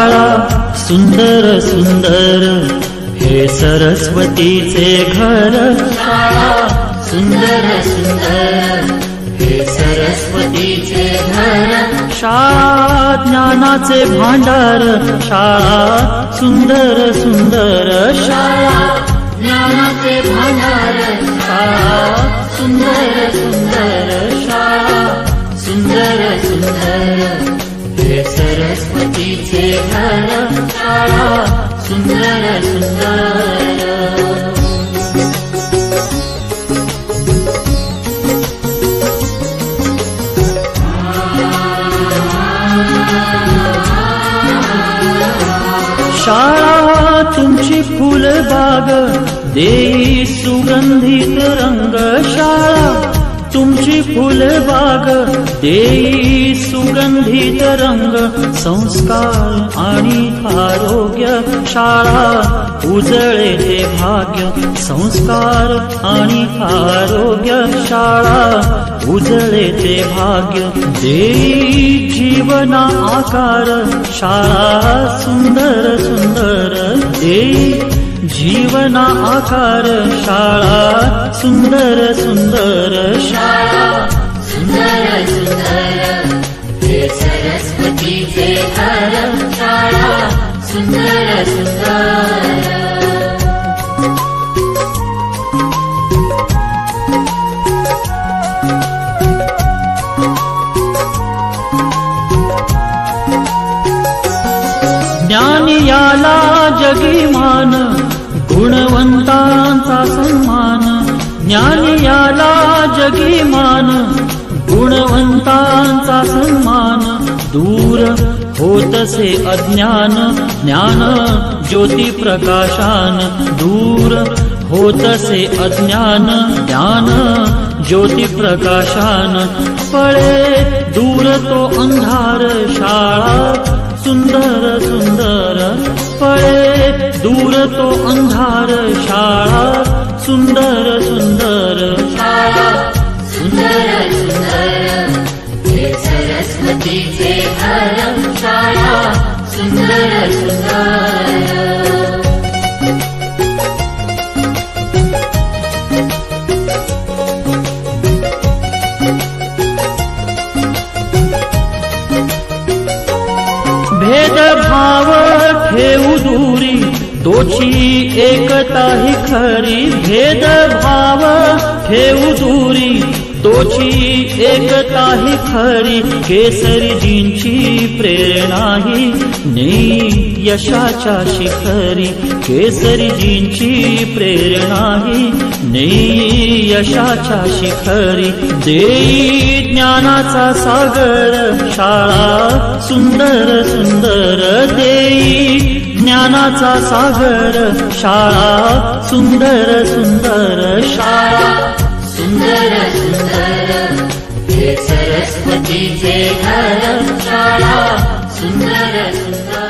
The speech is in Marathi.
शाळा सुंदर सुंदर हे सरस्वतीचे घर, शाळा सुंदर सुंदर हे सरस्वतीचे घर, शाळा ज्ञानाचे भांडार, शाळा सुंदर सुंदर, शाळा ज्ञानाचे भांडार, शाळा सुंदर सुंदर, शाळा सुंदर सुंदर हे सरस्वतीचे घर, शाळा सुंदर सुंदर। शाळा तुमची फुलबाग देई सुगंधित रंग, शाळा तुमची फुलबाग देई सुगंधित रंग, संस्कार आणि आरोग्य, शाळा उजळे ते भाग्य, संस्कार आणि आरोग्य, शाळा उजळे ते भाग्य, देई जीवना आकार, शाळा सुंदर सुंदर देई जीवना आकार, शाळा सुंदर सुंदर, शाळा सुंदर सुंदर हे सरस्वतीचे घर, शाळा सुंदर सुंदर। ज्ञान याला जगी मान, गुणवंतांचा सन्मान, ज्ञान याला जगी मान, गुणवंतांचा सन्मान, दूर होतसे अज्ञान, ज्ञान ज्योती प्रकाशान, दूर होतसे अज्ञान, ज्ञान ज्योती प्रकाशान, पळे दूर तो अंधार, शाळा सुंदर सुंदर, पळे दूर तो अंधार, शाळा सुंदर सुंदर, शाळा सुंदर सुंदर हे सरस्वतीचे घर, शाळा सुंदर सुंदर। भेदभाव ठेवू दूरी, तोची एकता ही खरी, भेदभाव ठेवू दूरी, तोची एकता ही खरी, केसरीजींची प्रेरणा ही नेई यशाच्या शिखरी, केसरीजींची प्रेरणा ही नेई यशाच्या शिखरी, देई ज्ञानाचा सागर, शाळा सुंदर सुंदर देई ज्ञानाचा सागर, शाळा सुंदर सुंदर, शाळा सुंदर सुंदर हे सरस्वतीचे घर, शाळा सुंदर सुंदर।